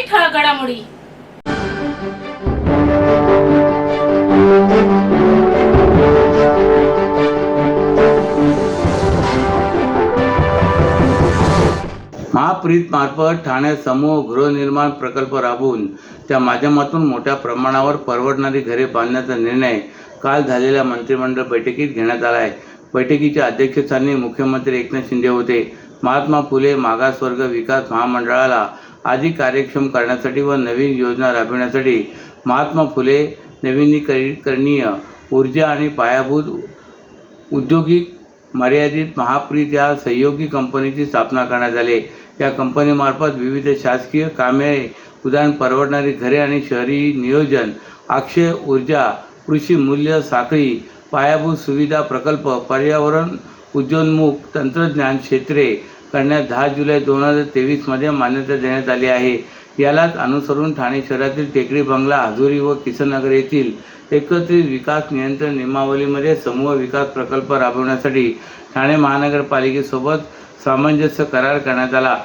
ठळक घडामोडी. महाप्रीत मार्फत ठाणे समूह गृहनिर्माण प्रकल्प राबवून त्या माध्यमातून मोठ्या प्रमाणावर परवडणारी घरे बांधण्याचा निर्णय काल झालेल्या मंत्रिमंडळ बैठकीत घेण्यात आला आहे. बैठकीच्या अध्यक्षस्थानी मुख्यमंत्री एकनाथ शिंदे होते. महात्मा फुले मागासवर्ग विकास महामंडळाला अधिक कार्यक्षम करण्यासाठी व नवीन योजना राबविण्यासाठी महात्मा फुले नवीनीकरणीय ऊर्जा आणि पायाभूत औद्योगिक मर्यादित महाप्रीत या सहयोगी कंपनीची स्थापना करण्यात आली. या कंपनीमार्फत विविध शासकीय कामे उदाहरण परवडणारी घरे आणि शहरी नियोजन, अक्षय ऊर्जा, कृषी मूल्य साखळी, पायाभूत सुविधा प्रकल्प, पर्यावरण उद्योन्मुख तंत्रज्ञान क्षेत्रे करण्यास 10 जुलै 2023 मध्ये मान्यता देण्यात आली आहे. यालाच अनुसरून ठाणे शहरातील टेकडी बंगला, हजुरी व किसननगर येथील एकत्रित विकास नियंत्रण नियमावलीमध्ये समूह विकास प्रकल्प राबवण्यासाठी ठाणे महानगरपालिकेसोबत सामंजस्य करार करण्यात आला.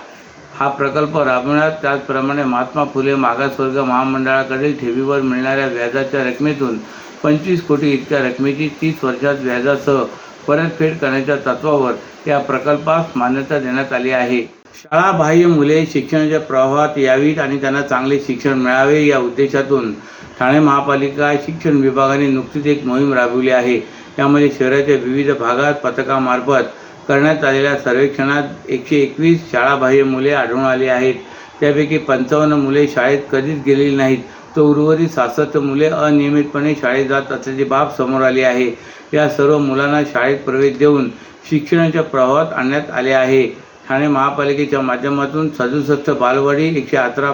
हा प्रकल्प राबवण्यात त्याचप्रमाणे महात्मा फुले मागासवर्ग महामंडळाकडील ठेवीवर मिळणाऱ्या व्याजाच्या रकमेतून 25 कोटी इतक्या रकमेची 30 वर्षात व्याजासह परतफेड करण्याच्या तत्वावर या प्रकल्पास मान्यता देण्यात आली आहे. शाळाबाह्य मुले शिक्षणाच्या प्रवाहात यावीत आणि त्यांना चांगले शिक्षण मिळावे या उद्देशातून ठाणे महापालिका शिक्षण विभागाने नुकतीच एक मोहीम राबवली आहे. यामध्ये शहराच्या विविध भागात पथकामार्फत करण्यात आलेल्या सर्वेक्षणात 121 शाळाबाह्य मुले आढळून आली आहेत. त्यापैकी 55 मुले शाळेत कधीच गेलेली नाहीत, तर उर्वरित 66 मुले अनियमितपणे शाळेत जात असल्याची बाब समोर आली आहे. या सर्व मुलांना शाळेत प्रवेश देऊन शिक्षणाच्या प्रवाहात आणण्यात आले आहे. ठाणे महापालिकेच्या माध्यमातून 67 बालवाडी, 118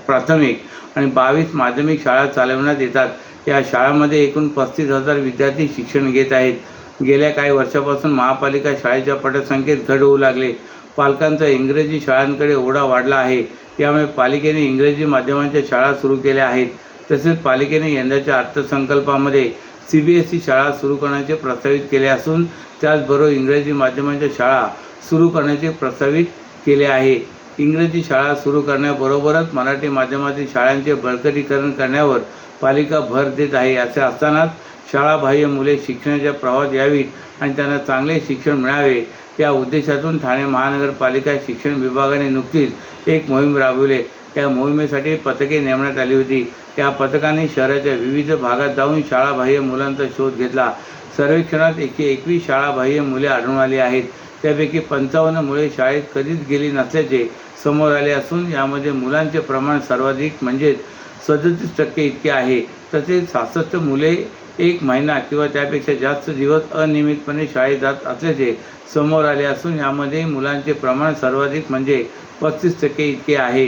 प्राथमिक आणि 22 माध्यमिक शाळा चालवण्यात येतात. या शाळांमध्ये एकूण 35,000 विद्यार्थी शिक्षण घेत आहेत. गेल्या काही वर्षापासून महापालिका शाळेच्या पटसंख्येत घट होऊ लागले. पालकांचा इंग्रजी शाळांकडे ओढा वाढला आहे. यामुळे पालिकेने इंग्रजी माध्यमांच्या शाळा सुरू केल्या आहेत. तसेच पालिकेने यंदाच्या अर्थसंकल्पामध्ये CBSE शाळा सुरू करण्याचे प्रस्तावित केले असून त्याचबरोबर इंग्रजी माध्यमांच्या शाळा सुरू करण्याचे प्रस्तावित केले आहे. इंग्रजी शाळा सुरू करण्याबरोबरच मराठी माध्यमातील शाळांचे बळकटीकरण करण्यावर पालिका भर देत आहे. असे असतानाच शाळाबाह्य मुले शिक्षणाच्या प्रवाहात यावीत आणि त्यांना चांगले शिक्षण मिळावे या उद्देशातून ठाणे महानगरपालिका शिक्षण विभागाने नुकतीच एक मोहीम राबवली. या मोहिमेसाठी पथके नेमण्यात आली होती. या पथकाने शहराच्या विविध भागात जाऊन शाळाबाह्य मुलांचा शोध घेतला. सर्वेक्षणात 121 शाळाबाह्य मुले आढळून आली आहेत. त्यापैकी 55 मुले शाळेत कधीच गेली नसल्याचे समोर आले असून यामध्ये मुलांचे प्रमाण सर्वाधिक म्हणजेच 37% इतके आहे. तसेच 66 मुले 1 महिना किंवा त्यापेक्षा जास्त दिवस अनियमितपणे शाळेत जात असल्याचे समोर आले असून यामध्ये मुलांचे प्रमाण सर्वाधिक म्हणजे 35% इतके आहे.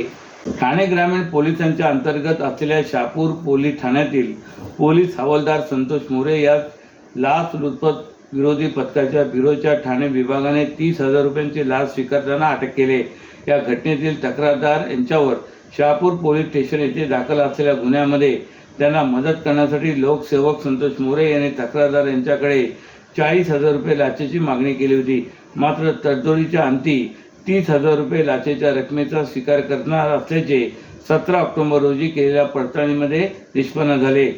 ठाणे ग्रामीण पोलिसांच्या अंतर्गत असलेल्या शहापूर पोलीस ठाण्यातील पोलीस हवालदार संतोष मोरे या लाचलुचपत विरोधी पथकाच्या ब्युरोच्या ठाणे विभागाने 30,000 रुपयांची लाच स्वीकारताना अटक केली. या घटनेतील तक्रारदार यांच्यावर शहापूर पोलीस स्टेशन येथे दाखल असलेल्या गुन्ह्यामध्ये त्यांना मदत करण्यासाठी लोकसेवक संतोष मोरे यांनी तक्रारदार यांच्याकडे 40,000 रुपये लाचेची मागणी केली होती. मात्र तडजोडीच्या अंती 30,000 रुपये लाचेच्या रकमेचा स्वीकार करणार असल्याचे 17 ऑक्टोबर रोजी केलेल्या पडताळणीमध्ये निष्पन्न झाले.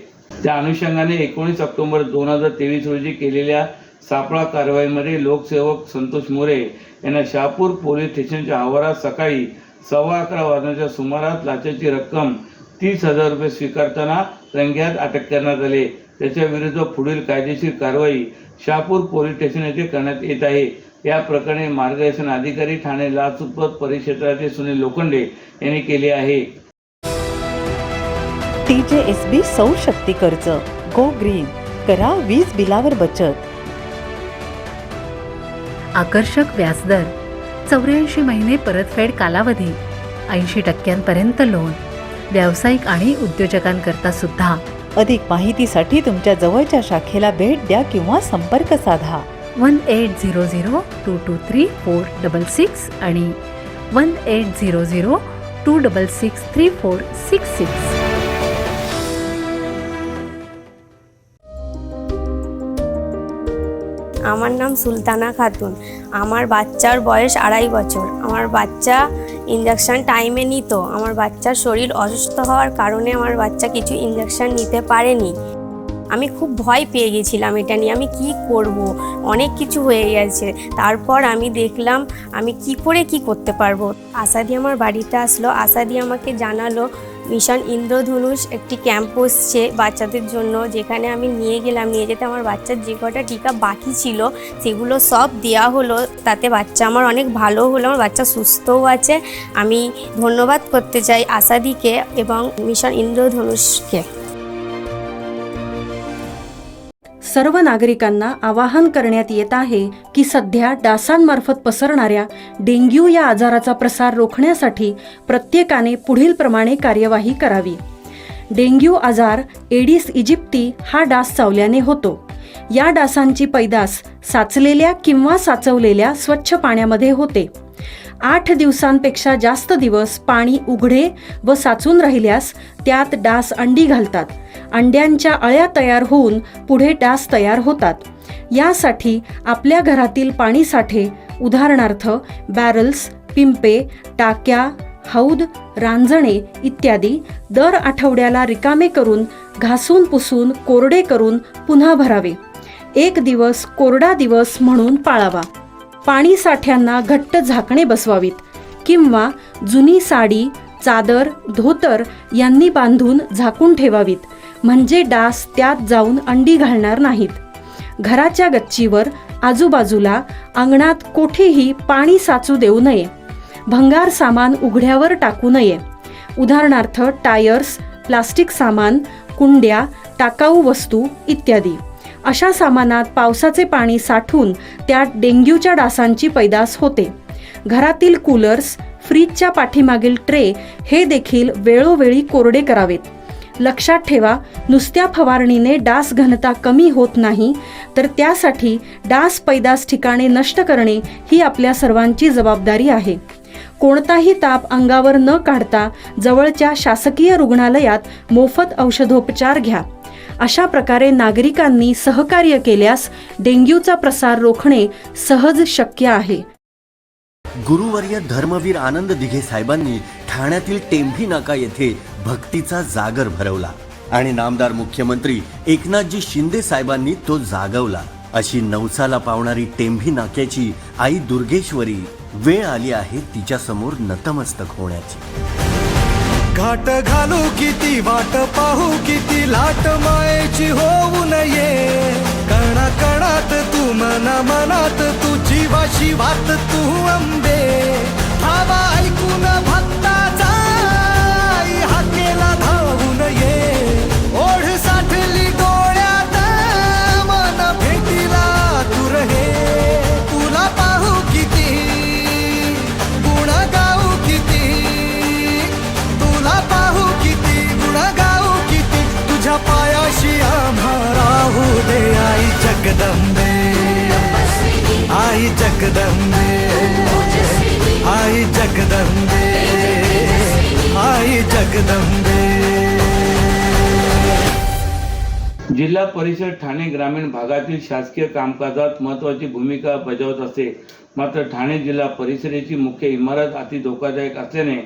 त्या अनुषंगाने 19 ऑक्टोबर 2023 रोजी केलेल्या सापळा कारवाईमध्ये लोकसेवक संतोष मोरे यांना शहापूर पोलीस स्टेशनच्या आवारात सकाळी 11:15 वाजण्याच्या सुमारास लाचेची रक्कम 30,000 रुपये स्वीकारताना रंगेहात अटक करण्यात आले. त्याच्या विरुद्ध पुढील कायदेशीर कारवाई शहापूर पोलीस स्टेशन येथे करण्यात येत आहे. या प्रकरणी मार्गदर्शन अधिकारी ठाणे लाचलुचपत परिक्षेत्राचे सुनील लोखंडे यांनी केले आहे. TJSB सौर शक्ती कर्ज गो ग्रीन, करा वीज बिलावर बचत. आकर्षक व्याजदर, 84 महिने परतफेड कालावधी, 80% लोन, व्यावसायिक आणि उद्योजकांकरता सुद्धा. अधिक माहितीसाठी तुमच्या जवळच्या शाखेला भेट द्या किंवा संपर्क साधा. 1800-223-466 आणि 1800-266-3466. আমার নাম সুলতানা খাতুন। আমার বাচ্চার বয়স 2.5 বছর। আমার বাচ্চা ইঞ্জেকশন টাইমে নিত। আমার বাচ্চার শরীর অসুস্থ হওয়ার কারণে আমার বাচ্চা কিছু ইঞ্জেকশন নিতে পারেনি। আমি খুব ভয় পেয়ে গেছিলাম এটা নিয়ে, আমি কি করব, অনেক কিছু হয়ে গেছে। তারপর আমি দেখলাম আমি কি করে কি করতে পারবো। আশাদি আমার বাড়িতে আসলো, আশাদি আমাকে জানালো মিশন ইন্দ্রধনুষ একটি ক্যাম্প বসছে বাচ্চাদের জন্য, যেখানে আমি নিয়ে গেলাম। নিয়ে যেতে আমার বাচ্চার যে কটা টিকা বাকি ছিল সেগুলো সব দেওয়া হলো। তাতে বাচ্চা আমার অনেক ভালো হলো, আমার বাচ্চা সুস্থও আছে। আমি ধন্যবাদ করতে चाई आसादीके एवं मिशन इंद्रधनुषके। सर्व नागरिकांना आवाहन करण्यात येत आहे की सध्या डासांमार्फत पसरणाऱ्या डेंग्यू या आजाराचा प्रसार रोखण्यासाठी प्रत्येकाने पुढील प्रमाणे कार्यवाही करावी। डेंग्यू आजार एडिस इजिप्ती हा डास चावल्याने होतो। या डासांची पैदास साचलेल्या किंवा साचवलेल्या स्वच्छ पाण्यामध्ये होते। 8 दिवसांपेक्षा जास्त दिवस पाणी उघडे व साचून राहिल्यास त्यात डास अंडी घालतात। अंड्यांच्या अळ्या तयार होऊन पुढे डास तयार होतात। यासाठी आपल्या घरातील पाणी साठे उदाहरणार्थ बॅरल्स, पिंपे, टाक्या, हौद, रांजणे इत्यादी दर आठवड्याला रिकामे करून घासून पुसून कोरडे करून पुन्हा भरावे। 1 दिवस कोरडा दिवस म्हणून पाळावा। पाणी साठ्यांना घट्ट झाकणे बसवावीत किंवा जुनी साडी, चादर, धोतर यांनी बांधून झाकून ठेवावीत, म्हणजे डास त्यात जाऊन अंडी घालणार नाहीत। घराच्या गच्चीवर, आजूबाजूला, अंगणात कोठेही पाणी साचू देऊ नये। भंगार सामान उघड्यावर टाकू नये, उदाहरणार्थ टायर्स, प्लास्टिक सामान, कुंड्या, टाकाऊ वस्तू इत्यादी। अशा सामानात पावसाचे पाणी साठून त्यात डेंग्यूच्या डासांची पैदास होते। घरातील कूलर्स, फ्रीजच्या पाठीमागील ट्रे हे देखील वेळोवेळी कोरडे करावेत। लक्षात ठेवा, नुसत्या फवारणीने डास घनता कमी होत नाही, तर त्यासाठी डास पैदास ठिकाणे नष्ट करणे ही आपल्या सर्वांची जबाबदारी आहे। कोणताही ताप अंगावर न काढता जवळच्या शासकीय रुग्णालयात मोफत औषधोपचार घ्या। अशा प्रकारे नागरिकांनी सहकार्य केल्यास डेंग्यूचा प्रसार रोखणे सहज शक्य आहे। गुरुवर्य धर्मवीर आनंद दिघे साहेबांनी ठाण्यातील टेंभी नाका येथे भक्तीचा जागर भरवला आणि नामदार मुख्यमंत्री एकनाथजी शिंदे साहेबांनी तो जागवला। अशी नवसाला पावणारी टेंभी नाक्याची आई दुर्गेश्वरी वेळ आली आहे तिच्या समोर नतमस्तक होण्याची। घाट घालू किती वाट पाहू किती लाट मायेची होऊ नये। कणा कणात तू मना मनात तू जीवाशी वात तू अंबे। धावा ऐकून भक्ताचा हाकेला धावू नये। ओढ साठली डोळ्यात मन भेटीला तू रहे। तुला पाहू किती गुण गाऊ किती, तुला पाहू किती गुण गाऊ किती। तुझ्या पायाशी आम्हा राहू दे आई जगदंबे, आई जगदंबे, आई जगदंबे, आई जगदंबे। जिल्हा परिषद ठाणे ग्रामीण भागातील शासकीय कामकाजात महत्त्वाची भूमिका बजावत असते। मात्र ठाणे जिल्हा परिषदेची मुख्य इमारत अति धोकादायक असल्याने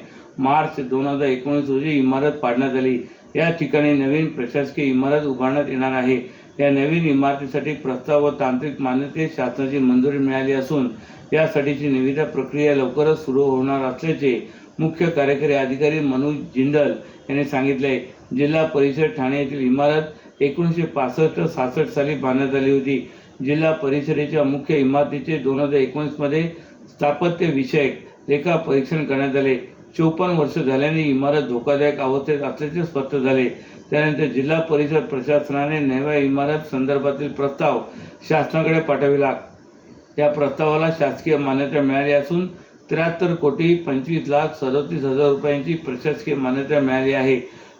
मार्च 2019 रोजी इमारत पाडण्यात आली। या ठिकाणी नवीन प्रशासकीय इमारत उभारण्यात येणार आहे। या नवीन इमारतीसाठी प्रस्ताव व तांत्रिक मान्यते शासनाची मंजुरी मिळाली असून यासाठीची निविदा प्रक्रिया लवकरच सुरू होणार असल्याचे मुख्य कार्यकारी अधिकारी मनोज जिंदल यांनी सांगितले। जिल्हा परिषद ठाणे येथील इमारत 1965-66 साली बांधण्यात आली होती। जिल्हा परिषदेच्या मुख्य इमारतीचे 2019 मध्ये स्थापत्य विषयक लेखा परीक्षण करण्यात आले। 54 वर्ष झाल्याने इमारत धोकादायक अवस्थेत असल्याचे स्पष्ट झाले। त्यानंतर जिल्हा परिषद प्रशासनाने नव्या इमारत संदर्भातील प्रस्ताव शासनाकडे पाठविला। त्या प्रस्तावाला शासकीय मान्यता मिळाली असून 73 कोटी 25 लाख 37 हजार रुपयांची प्रशासकीय मान्यता मिळाली आहे।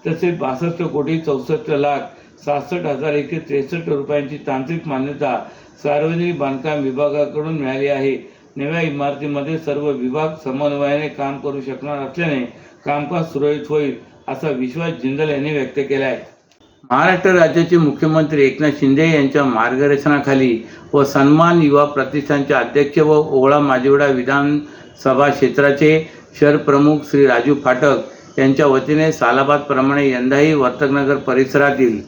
तसेच 62 कोटी 64 लाख 66 हजार 163 रुपयांची तांत्रिक मान्यता सार्वजनिक बांधकाम विभागाकडून मिळाली आहे। नव्या इमारतीमध्ये सर्व विभाग समन्वयाने काम करू शकणार असल्याने कामकाज सुरळीत होईल असा विश्वास जिंदल यांनी व्यक्त केला आहे। महाराष्ट्र राज्याचे मुख्यमंत्री एकनाथ शिंदे यांच्या मार्गदर्शनाखाली व सन्मान युवा प्रतिष्ठानचे अध्यक्ष व ओवळा माजिवडा विधानसभा क्षेत्राचे शहर प्रमुख श्री राजू फाटक यांच्या वतीने सालाबादप्रमाणे यंदाही वर्तकनगर परिसरातील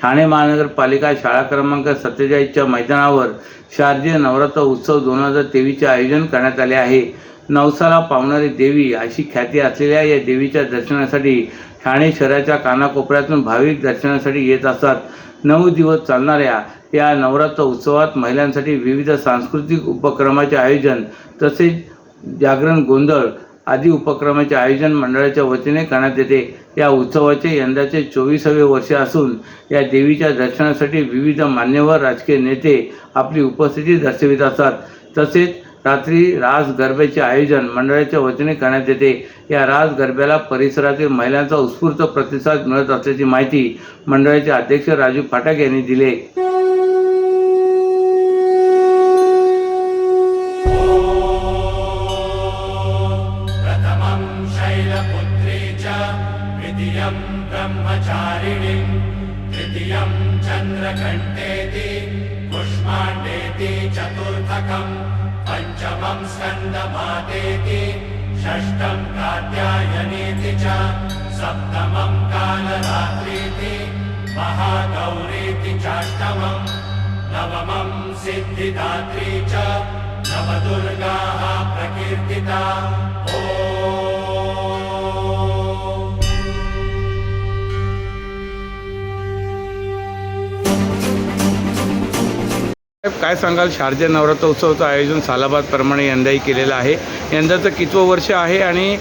ठाणे महानगरपालिका शाळा क्रमांक 47च्या मैदानावर शारदीय नवरात्र उत्सव 2023चे आयोजन करण्यात आले आहे. नवसाला पावणारी देवी अशी ख्याती असलेल्या या देवीच्या दर्शनासाठी ठाणे शहराच्या कानाकोपऱ्यातून भाविक दर्शनासाठी येत असतात. 9 दिवस चालणाऱ्या या नवरात्र उत्सवात महिलांसाठी विविध सांस्कृतिक उपक्रमाचे आयोजन तसेच जागरण गोंधळ आदी उपक्रमाचे आयोजन मंडळाच्या वतीने करण्यात येते. या उत्सवाचे यंदाचे 24वे वर्ष असून या देवीच्या दर्शनासाठी विविध मान्यवर राजकीय नेते आपली उपस्थिती दर्शवित असतात. तसेच रात्री रास गरब्याचे आयोजन मंडळाच्या वतीने करण्यात येते. या रास गरब्याला परिसरातील महिलांचा उत्स्फूर्त प्रतिसाद मिळत असल्याची माहिती मंडळाचे अध्यक्ष राजू फाटक यांनी दिली. प्रथमं शैलपुत्री च द्वितीयं ब्रह्मचारिणीं तृतीयं चन्द्रघण्टेति कुष्माण्डेति चतुर्थकं पंचमं स्कन्दमातेति षष्ठं कात्यायनीति च सप्तमं कालरात्रीति महागौरीति चाष्टमं नवमं सिद्धिदात्री च नवदुर्गाः प्रकीर्तिता. काय सांगाल, शारदीय नवरात्र उत्सवाचं आयोजन सालाबादप्रमाणे यंदाही केलेलं आहे. यंदाचं कितवं वर्ष आहे आणि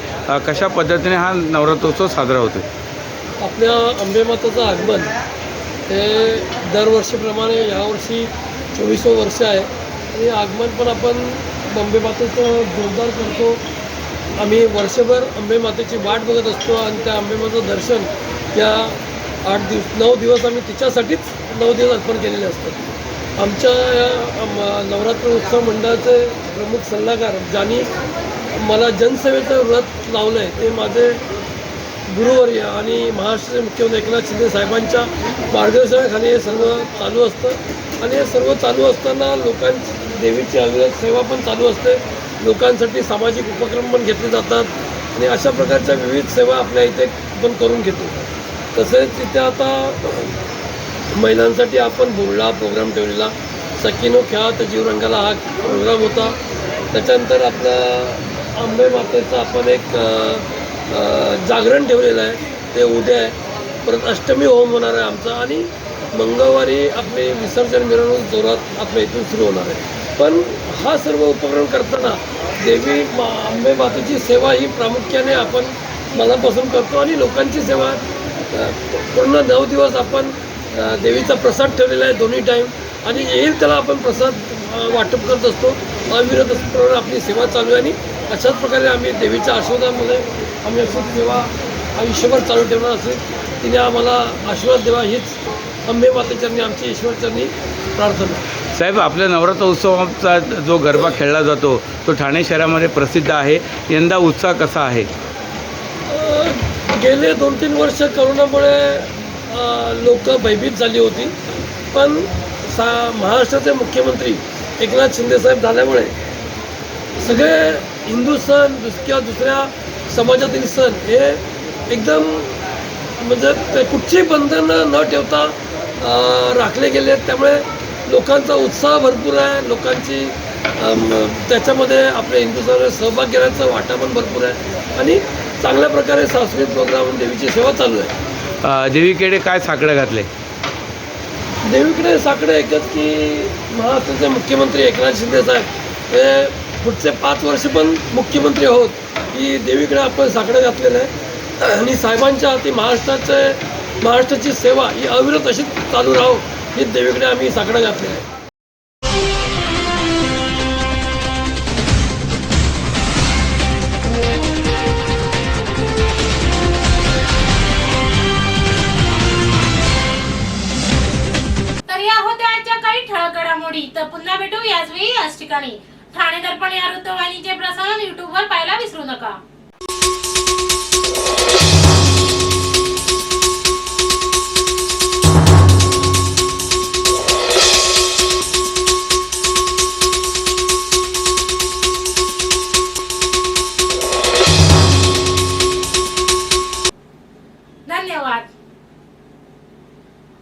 कशा पद्धतीने हा नवरात्र उत्सव साजरा होतो? आपल्या अंबेमातेचं आगमन हे दरवर्षीप्रमाणे यावर्षी 24वं वर्ष आहे आणि आगमन पण आपण अंबेमातेचं जोरदार करतो. आम्ही वर्षभर अंबेमातेची वाट बघत असतो आणि त्या अंबेमातेचं दर्शन त्या 9 दिवस आम्ही तिच्यासाठीच 9 दिवस अर्पण केलेले असतात. आमच्या या नवरात्र उत्सव मंडळाचे प्रमुख सल्लागार ज्यांनी मला जनसेवेचं व्रत लावलं आहे ते माझे गुरुवर्य आणि महाराष्ट्राचे मुख्यमंत्री एकनाथ शिंदे साहेबांच्या मार्गदर्शनाखाली हे सर्व चालू असतं आणि हे सर्व चालू असताना लोकांची देवीची अविरत सेवा पण चालू असते. लोकांसाठी सामाजिक उपक्रम पण घेतले जातात आणि अशा प्रकारच्या विविध सेवा आपल्या इथे आपण करून घेतो. तसेच इथे आता महिलांसाठी आपण बोलला प्रोग्राम ठेवलेला, सखीनो खेळात जीव रंगाला हा प्रोग्राम होता. त्याच्यानंतर आपल्या अंबे मातेचं आपण एक जागरण ठेवलेलं आहे ते उद्या आहे. परत अष्टमी होम होणार आहे आमचा आणि मंगळवारी आपली विसर्जन मिरवणूक जोरात आपल्या इथून सुरू होणार आहे. पण हा सर्व उपक्रम करताना देवी अंबे मातेची सेवा ही प्रामुख्याने आपण मनापासून करतो आणि लोकांची सेवा पूर्ण 9 दिवस आपण देवीचा प्रसाद ठेवलेला आहे दोन्ही टाईम आणि येईल त्याला आपण प्रसाद वाटप करत असतो. अविरत प्रमाणे आपली सेवा चालू आहे आणि अशाच प्रकारे आम्ही देवीच्या आशीर्वादामध्ये आम्ही अशीच सेवा आयुष्यभर चालू ठेवणार असेल. तिने आम्हाला आशीर्वाद द्यावा हीच अंबे मातेचरणी आमची ईश्वरचरणी प्रार्थना. साहेब, आपल्या नवरात्र उत्सवाचा जो गरबा खेळला जातो तो ठाणे शहरामध्ये प्रसिद्ध आहे. यंदा उत्साह कसा आहे? गेले 2-3 वर्ष करोनामुळे लोक भयभीत झाली होती, पण महाराष्ट्राचे मुख्यमंत्री एकनाथ शिंदेसाहेब झाल्यामुळे सगळे हिंदू सण किंवा दुसऱ्या समाजातील सण हे एकदम म्हणजे कुठची बंधनं न ठेवता राखले गेले. त्यामुळे लोकांचा उत्साह भरपूर आहे. लोकांची त्याच्यामध्ये आपल्या हिंदू सणामध्ये सहभाग घेण्याचा वाटा पण भरपूर आहे आणि चांगल्या प्रकारे सांस्कृतिक प्रोग्राम देवीची सेवा चालू आहे. देवीकडे काय साकडं घातले? देवीकडे साकडं एकच की महाराष्ट्राचे मुख्यमंत्री एकनाथ शिंदे साहेब हे पुढचे 5 वर्ष पण मुख्यमंत्री आहोत की देवीकडे आपण साकडं घातलेलं आहे आणि साहेबांच्या हाती महाराष्ट्राची सेवा ही अविरत अशीच चालू राहो ही देवीकडे आम्ही साकडं घातलेलं आहे. तर पुन्हा भेटू याच वेळी याच ठिकाणी. ठाणे दर्पण या वृत्तवाहिनीचे